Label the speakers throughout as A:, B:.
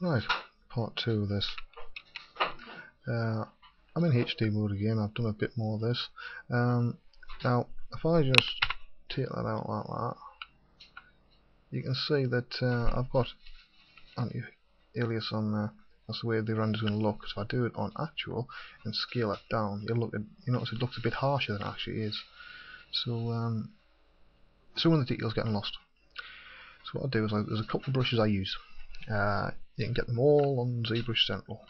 A: Right, part 2 of this. I'm in HD mode again. I've done a bit more of this. Now, if I just take that out like that, you can see that I've got anti-alias on there. That's the way the render's going to look. So if I do it on actual and scale it down, you notice it looks a bit harsher than it actually is. So some of the details getting lost. So what I do is there's a couple of brushes I use. You can get them all on Zbrush Central,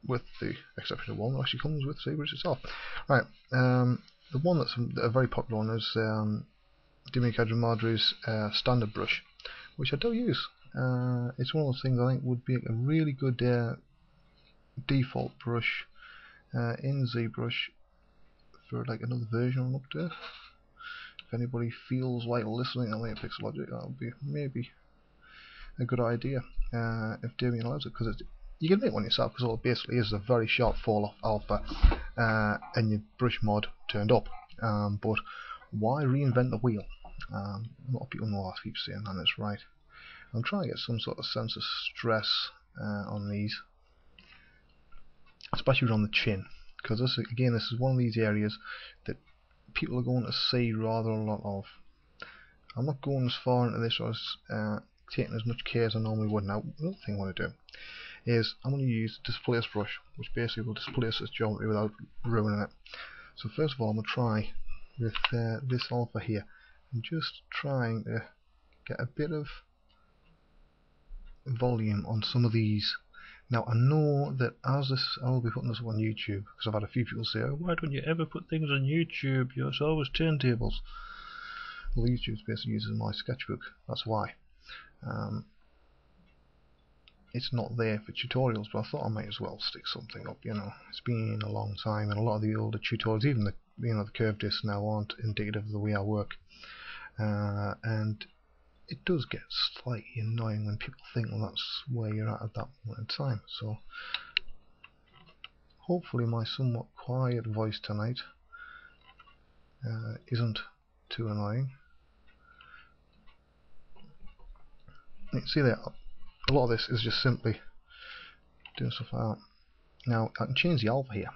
A: with the exception of one that actually comes with Zbrush itself. Right, the one that's a very popular one is Dimikadra Madri's standard brush, which I do use. It's one of those things I think would be a really good default brush in ZBrush for like another version on update. If anybody feels like listening to Pixelogic, that would be maybe a good idea if Damien allows it, because you can make one yourself, because all it basically is a very sharp fall off alpha and your brush mod turned up. But why reinvent the wheel? A lot of people know I keep saying that, and it's right. I'm trying to get some sort of sense of stress on these, especially on the chin, because this is one of these areas that people are going to see rather a lot of. I'm not going as far into this as taking as much care as I normally would. Now, another thing I want to do is I'm going to use Displace Brush, which basically will displace this geometry without ruining it. So first of all, I'm going to try with this alpha here, and just trying to get a bit of volume on some of these. Now I know that as this, I will be putting this up on YouTube, because I've had a few people say, oh, why don't you ever put things on YouTube? It's always turntables. Well, YouTube's basically using my sketchbook, that's why. It's not there for tutorials, but I thought I might as well stick something up. It's been a long time, and a lot of the older tutorials, even the curved discs now, aren't indicative of the way I work, and it does get slightly annoying when people think, well, that's where you're at that moment in time. So hopefully my somewhat quiet voice tonight isn't too annoying. You can see there, a lot of this is just simply doing stuff like that. Now I can change the alpha here.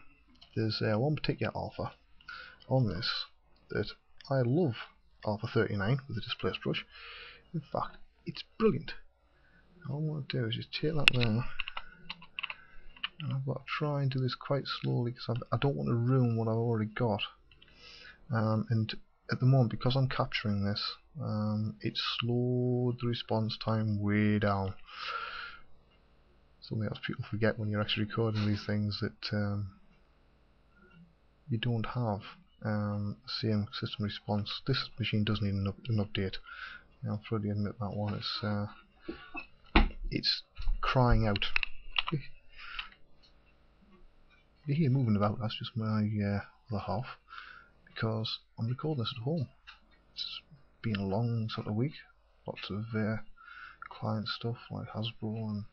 A: There's one particular alpha on this that I love, alpha 39 with the Displace Brush. In fact, it's brilliant. All I'm going to do is just take that there, and I've got to try and do this quite slowly, because I don't want to ruin what I've already got. And at the moment, because I'm capturing this, it's slowed the response time way down. Something else people forget when you're actually recording these things, that you don't have the same system response. This machine does need an update. I'll fully admit that one. It's crying out. You hear moving about, that's just my other half, because I'm recording this at home. It's been a long sort of week, lots of client stuff like Hasbro and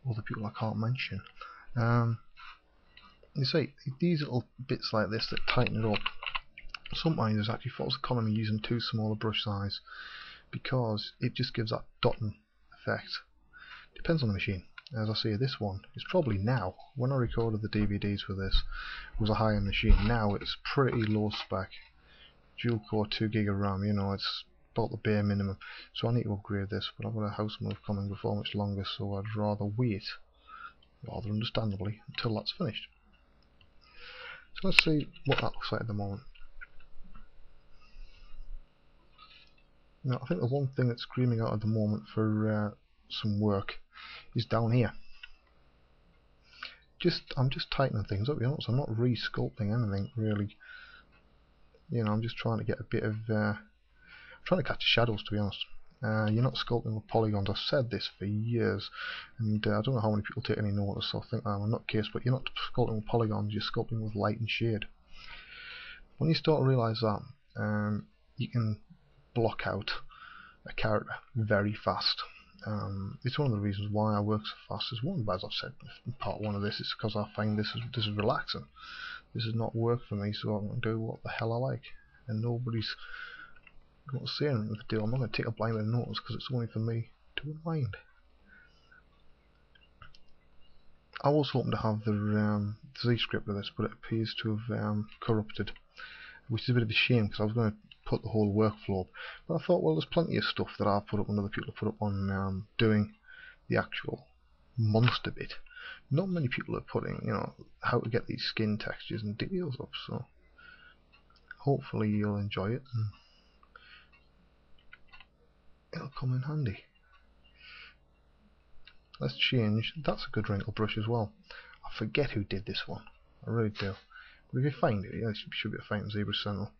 A: other people I can't mention. You see, these little bits like this that tighten it up, sometimes there's actually false economy using too small a brush size, because it just gives that dotting effect. Depends on the machine. As I say, this one is probably now, when I recorded the DVDs for this, was a high-end machine. Now it's pretty low spec, dual core 2GB of RAM. It's about the bare minimum. So I need to upgrade this, but I've got a house move coming before much longer, so I'd rather wait, rather understandably, until that's finished. So let's see what that looks like at the moment. Now I think the one thing that's screaming out at the moment for some work is down here. I'm just tightening things up, so I'm not re-sculpting anything really. I'm just trying to get a bit of trying to catch the shadows, to be honest. You're not sculpting with polygons. I've said this for years, and I don't know how many people take any notice or think I'm a nutcase, but you're not sculpting with polygons, you're sculpting with light and shade. When you start to realise that, you can block out a character very fast. It's one of the reasons why I work so fast. As one, as I've said in part one of this, is because I find this is relaxing. This is not work for me, so I'm going to do what the hell I like, and nobody's going to say anything with the deal. I'm not going to take a blind notice, because it's only for me to unwind. I was hoping to have the Z script of this, but it appears to have corrupted, which is a bit of a shame because I was going to put the whole workflow up. But I thought, well, there's plenty of stuff that I've put up and other people have put up on doing the actual monster bit. Not many people are putting, you know, how to get these skin textures and details up, so hopefully you'll enjoy it and it'll come in handy. Let's change. That's a good wrinkle brush as well. I forget who did this one. I really do. But if you find it, yeah, it should be a fine Zbrush Sentinel.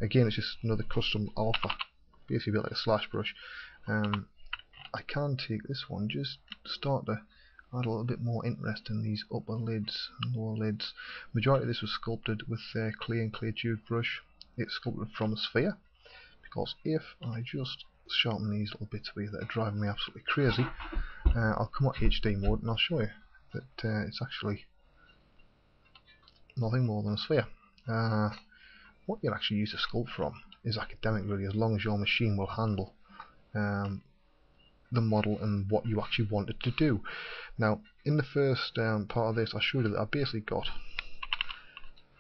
A: Again, it's just another custom alpha, basically a bit like a slash brush. I can take this one, just start to add a little bit more interest in these upper lids and lower lids. Majority of this was sculpted with clay and clay tube brush. It's sculpted from a sphere, because if I just sharpen these little bits away that are driving me absolutely crazy, I'll come out HD mode and I'll show you that it's actually nothing more than a sphere. What you'll actually use to sculpt from is academic, really, as long as your machine will handle the model and what you actually want it to do. Now, in the first part of this, I showed you that I basically got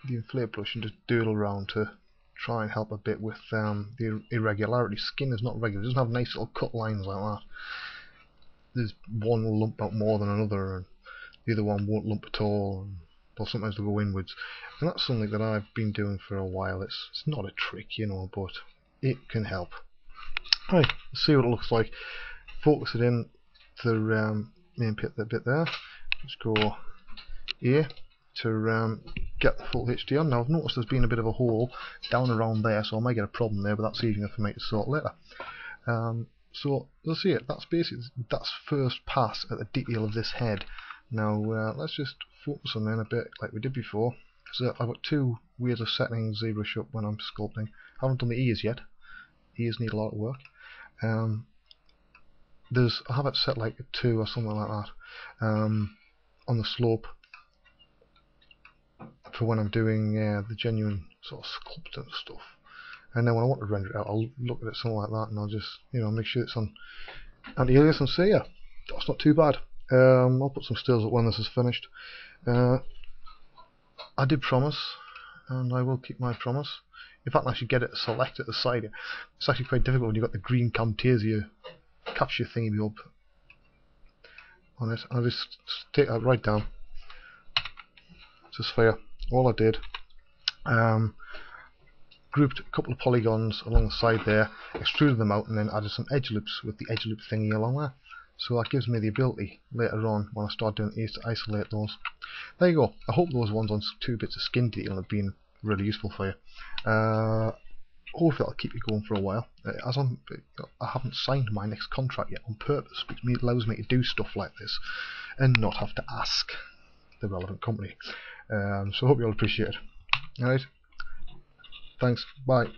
A: the inflate brush and just doodle around to try and help a bit with the irregularity. Skin is not regular, it doesn't have nice little cut lines like that. There's one will lump out more than another, and the other one won't lump at all, or sometimes they'll go inwards. And that's something that I've been doing for a while. It's not a trick, you know, but it can help. Right, let's see what it looks like. Focus it in to the main bit there. Let's go here to get the full HD on. Now I've noticed there's been a bit of a hole down around there, so I might get a problem there, but that's easier for me to sort later. So let's see it. That's basically first pass at the detail of this head. Now let's just focus on in a bit like we did before. So I've got two ways of setting ZBrush up when I'm sculpting. I haven't done the ears yet. Ears need a lot of work. I have it set like a 2 or something like that on the slope for when I'm doing the genuine sort of sculpting stuff. And then when I want to render it out, I'll look at it something like that, and I'll just, you know, make sure it's on anti-alias and say, yeah, that's not too bad. I'll put some stills up when this is finished. I did promise, and I will keep my promise. In fact, I should get it to select at the side. It's actually quite difficult when you've got the green Camtasia capture thingy up on it. I'll just take that right down. It's a sphere. All I did, grouped a couple of polygons along the side there, extruded them out, and then added some edge loops with the edge loop thingy along there. So that gives me the ability later on when I start doing these to isolate those. There you go. I hope those ones on 2 bits of skin detail have been really useful for you. Hopefully that'll keep you going for a while. I haven't signed my next contract yet on purpose, which allows me to do stuff like this and not have to ask the relevant company. So I hope you'll appreciate it. Alright, thanks, bye.